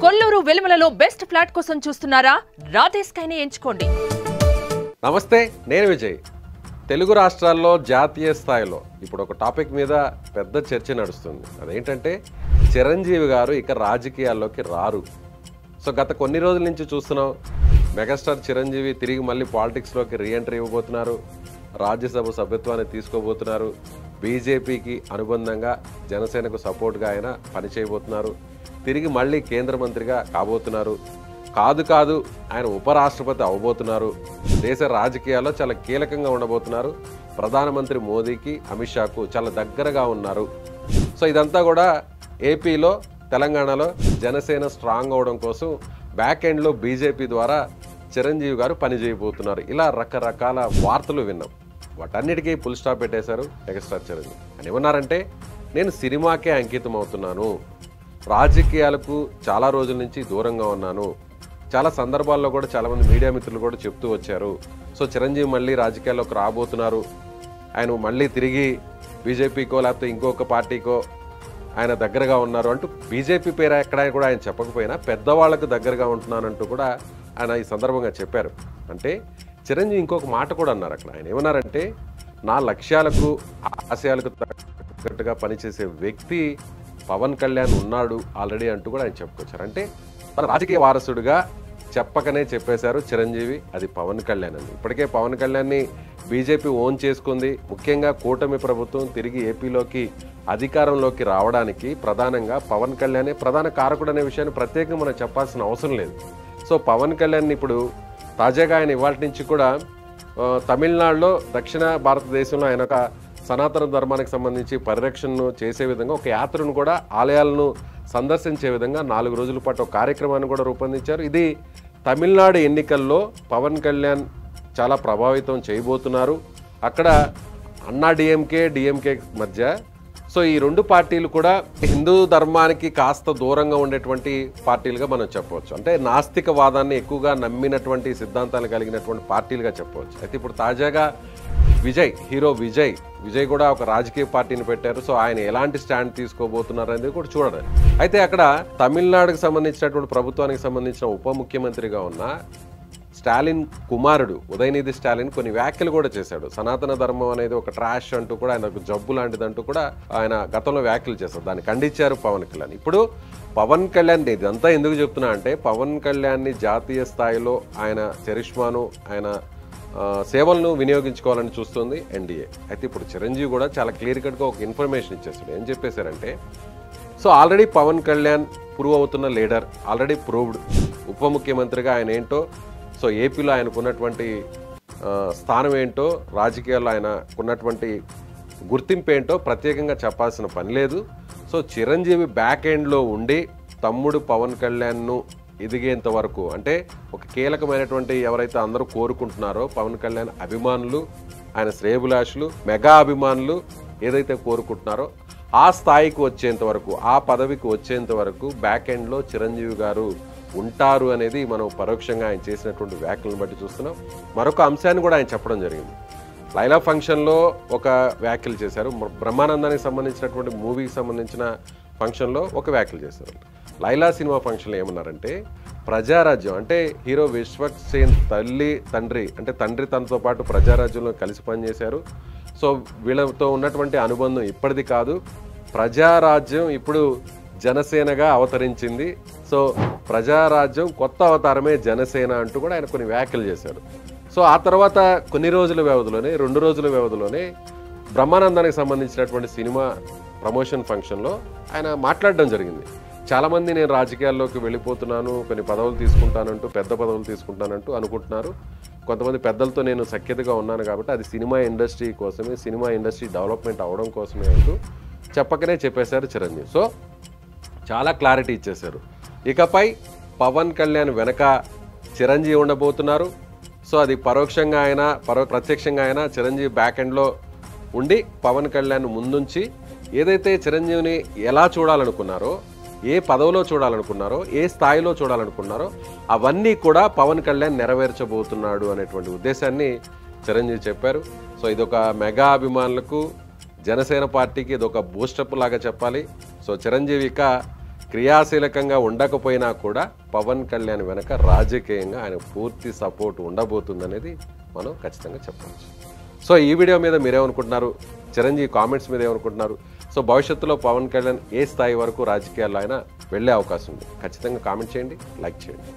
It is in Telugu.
కొల్లూరు వెలుమలలో బెస్ట్ ఫ్లాట్ కోసం చూస్తున్నారా? రాధేశ్ కైనే ఎంచుకోండి. నమస్తే, నేను విజయ్. తెలుగు రాష్ట్రాల్లో జాతీయ స్థాయిలో ఇప్పుడు ఒక టాపిక్ మీద పెద్ద చర్చ నడుస్తుంది. అదేంటంటే చిరంజీవి గారు ఇక రాజకీయాల్లోకి రారు. సో గత కొన్ని రోజుల నుంచి చూస్తున్నాం, మెగాస్టార్ చిరంజీవి తిరిగి మళ్ళీ పాలిటిక్స్లోకి రీఎంట్రీ ఇవ్వబోతున్నారు. రాజ్యసభ సభ్యత్వాన్ని తీసుకోబోతున్నారు. బీజేపీకి అనుబంధంగా జనసేనకు సపోర్ట్గా ఆయన పనిచేయబోతున్నారు. తిరిగి మళ్ళీ కేంద్ర మంత్రిగా కాబోతున్నారు. కాదు ఆయన ఉపరాష్ట్రపతి అవబోతున్నారు. దేశ రాజకీయాల్లో చాలా కీలకంగా ఉండబోతున్నారు. ప్రధానమంత్రి మోదీకి, అమిత్ షాకు చాలా దగ్గరగా ఉన్నారు. సో ఇదంతా కూడా ఏపీలో, తెలంగాణలో జనసేన స్ట్రాంగ్ అవడం కోసం బ్యాక్ ఎండ్లో బీజేపీ ద్వారా చిరంజీవి గారు పనిచేయబోతున్నారు. ఇలా రకరకాల వార్తలు విన్నాం. వాటన్నిటికీ ఫుల్ స్టాప్ పెట్టేశారు మెగాస్టార్ చిరంజీవి. అని ఏమన్నారంటే, నేను సినిమాకే అంకితం అవుతున్నాను, రాజకీయాలకు చాలా రోజుల నుంచి దూరంగా ఉన్నాను. చాలా సందర్భాల్లో కూడా చాలామంది మీడియా మిత్రులు కూడా చెప్తూ వచ్చారు. సో చిరంజీవి మళ్ళీ రాజకీయాల్లోకి రాబోతున్నారు, ఆయన మళ్ళీ తిరిగి బీజేపీకో లేకపోతే ఇంకొక పార్టీకో ఆయన దగ్గరగా ఉన్నారు అంటూ బీజేపీ పేరు ఎక్కడ కూడా ఆయన చెప్పకపోయినా పెద్దవాళ్లకు దగ్గరగా ఉంటున్నానంటూ కూడా ఆయన ఈ సందర్భంగా చెప్పారు. అంటే చిరంజీవి ఇంకొక మాట కూడా అన్నారు అక్కడ. ఆయన ఏమన్నారంటే, నా లక్ష్యాలకు ఆశయాలకు తగ్గట్టుగా పనిచేసే వ్యక్తి పవన్ కళ్యాణ్ ఉన్నాడు ఆల్రెడీ అంటూ కూడా ఆయన చెప్పుకొచ్చారు. అంటే తన రాజకీయ వారసుడిగా చెప్పకనే చెప్పేశారు చిరంజీవి, అది పవన్ కళ్యాణ్ అని. ఇప్పటికే పవన్ కళ్యాణ్ని బీజేపీ ఓన్ చేసుకుంది. ముఖ్యంగా కూటమి ప్రభుత్వం తిరిగి ఏపీలోకి అధికారంలోకి రావడానికి ప్రధానంగా పవన్ కళ్యాణే ప్రధాన కారకుడు అనే విషయాన్ని ప్రత్యేకంగా మనం చెప్పాల్సిన అవసరం లేదు. సో పవన్ కళ్యాణ్ ఇప్పుడు తాజాగా ఆయన ఇవాళ నుంచి కూడా తమిళనాడులో, దక్షిణ భారతదేశంలో ఆయన ఒక సనాతన ధర్మానికి సంబంధించి పరిరక్షణను చేసే విధంగా ఒక యాత్రను కూడా, ఆలయాలను సందర్శించే విధంగా 4 రోజుల పాటు ఒక కార్యక్రమాన్ని కూడా రూపొందించారు. ఇది తమిళనాడు ఎన్నికల్లో పవన్ కళ్యాణ్ చాలా ప్రభావితం చేయబోతున్నారు. అక్కడ అన్నా డిఎంకే మధ్య, సో ఈ రెండు పార్టీలు కూడా హిందూ ధర్మానికి కాస్త దూరంగా ఉండేటువంటి పార్టీలుగా మనం చెప్పవచ్చు. అంటే నాస్తికవాదాన్ని ఎక్కువగా నమ్మినటువంటి సిద్ధాంతాలు కలిగినటువంటి పార్టీలుగా చెప్పవచ్చు. అయితే ఇప్పుడు తాజాగా హీరో విజయ్ కూడా ఒక రాజకీయ పార్టీని పెట్టారు. సో ఆయన ఎలాంటి స్టాండ్ తీసుకోబోతున్నారు అనేది కూడా చూడాలి. అయితే అక్కడ తమిళనాడుకు సంబంధించినటువంటి ప్రభుత్వానికి సంబంధించిన ఉప ముఖ్యమంత్రిగా ఉన్న స్టాలిన్ కుమారుడు ఉదయనిధి స్టాలిన్ కొన్ని వ్యాఖ్యలు కూడా చేశాడు. సనాతన ధర్మం అనేది ఒక ట్రాష్ అంటూ కూడా, ఆయన ఒక జబ్బు లాంటిదంటూ కూడా ఆయన గతంలో వ్యాఖ్యలు చేశారు. దాన్ని ఖండించారు పవన్ కళ్యాణ్. ఇప్పుడు పవన్ కళ్యాణ్ ఇదంతా ఎందుకు చెప్తున్నా అంటే, పవన్ కళ్యాణ్ని జాతీయ స్థాయిలో ఆయన చరిష్మాను, ఆయన సేవలను వినియోగించుకోవాలని చూస్తుంది ఎన్డీఏ. అయితే ఇప్పుడు చిరంజీవి కూడా చాలా క్లియర్ కట్గా ఒక ఇన్ఫర్మేషన్ ఇచ్చేస్తాడు. ఏం చెప్పేశారంటే, so already Pawan Kalyan prove అవుతున్న లీడర్, ఆల్రెడీ ప్రూవ్డ్ ఉప ముఖ్యమంత్రిగా ఆయన ఏంటో, సో ఏపీలో ఆయనకున్నటువంటి స్థానం ఏంటో, రాజకీయాల్లో ఆయనకున్నటువంటి గుర్తింపు ఏంటో ప్రత్యేకంగా చెప్పాల్సిన పని లేదు. సో చిరంజీవి బ్యాక్ ఎండ్లో ఉండి తమ్ముడు పవన్ కళ్యాణ్ను ఎదిగేంత వరకు, అంటే ఒక కీలకమైనటువంటి ఎవరైతే అందరూ కోరుకుంటున్నారో పవన్ కళ్యాణ్ అభిమానులు, ఆయన శ్రేయభిలాషులు, మెగా అభిమానులు ఏదైతే కోరుకుంటున్నారో ఆ స్థాయికి వచ్చేంత వరకు, ఆ పదవికి వచ్చేంత వరకు బ్యాక్ ఎండ్లో చిరంజీవి గారు ఉంటారు అనేది మనం పరోక్షంగా ఆయన చేసినటువంటి వ్యాఖ్యలను బట్టి చూస్తున్నాం. మరొక అంశాన్ని కూడా ఆయన చెప్పడం జరిగింది. లైలా ఫంక్షన్లో ఒక వ్యాఖ్యలు చేశారు. బ్రహ్మానందానికి సంబంధించినటువంటి మూవీకి సంబంధించిన ఫంక్షన్లో ఒక వ్యాఖ్యలు చేశారు. లైలా సినిమా ఫంక్షన్లో ఏమన్నారంటే, ప్రజారాజ్యం అంటే హీరో విశ్వక్ సేన్ తండ్రి అంటే తండ్రి తనతో పాటు ప్రజారాజ్యంలో కలిసి పనిచేశారు. సో వీళ్ళతో ఉన్నటువంటి అనుబంధం ఇప్పటిది కాదు, ప్రజారాజ్యం ఇప్పుడు జనసేనగా అవతరించింది. సో ప్రజారాజ్యం కొత్త అవతారమే జనసేన అంటూ కూడా ఆయన కొన్ని వ్యాఖ్యలు చేశారు. సో ఆ తర్వాత కొన్ని రోజుల వ్యవధిలోనే, 2 రోజుల వ్యవధిలోనే బ్రహ్మానందానికి సంబంధించినటువంటి సినిమా ప్రమోషన్ ఫంక్షన్లో ఆయన మాట్లాడడం జరిగింది. చాలామంది నేను రాజకీయాల్లోకి వెళ్ళిపోతున్నాను, కొన్ని పదవులు తీసుకుంటానంటూ, పెద్ద పదవులు తీసుకుంటానంటూ అనుకుంటున్నారు. కొంతమంది పెద్దలతో నేను సఖ్యతగా ఉన్నాను కాబట్టి అది సినిమా ఇండస్ట్రీ కోసమే, సినిమా ఇండస్ట్రీ డెవలప్మెంట్ అవడం కోసమే అంటూ చెప్పకనే చెప్పేశారు చిరంజీవి. సో చాలా క్లారిటీ ఇచ్చేశారు. ఇకపై పవన్ కళ్యాణ్ వెనక చిరంజీవి ఉండబోతున్నారు. సో అది పరోక్షంగా అయినా ప్రత్యక్షంగా అయినా చిరంజీవి బ్యాక్ ఎండ్లో ఉండి పవన్ కళ్యాణ్ ముందుంచి ఏదైతే చిరంజీవిని ఎలా చూడాలనుకున్నారో, ఏ పదవిలో చూడాలనుకున్నారో, ఏ స్థాయిలో చూడాలనుకున్నారో అవన్నీ కూడా పవన్ కళ్యాణ్ నెరవేర్చబోతున్నాడు అనేటువంటి ఉద్దేశాన్ని చిరంజీవి చెప్పారు. సో ఇదొక మెగా అభిమానులకు, జనసేన పార్టీకి ఇదొక బూస్టప్ లాగా చెప్పాలి. సో చిరంజీవి ఇక క్రియాశీలకంగా ఉండకపోయినా కూడా పవన్ కళ్యాణ్ వెనక రాజకీయంగా ఆయన పూర్తి సపోర్ట్ ఉండబోతుందనేది మనం ఖచ్చితంగా చెప్పవచ్చు. సో ఈ వీడియో మీద మీరేమనుకుంటున్నారు? చిరంజీవి కామెంట్స్ మీద ఏమనుకుంటున్నారు? సో భవిష్యత్తులో పవన్ కళ్యాణ్ ఏ స్థాయి వరకు రాజకీయాల్లో అయినా వెళ్ళే అవకాశం ఉంది. ఖచ్చితంగా కామెంట్ చేయండి, లైక్ చేయండి.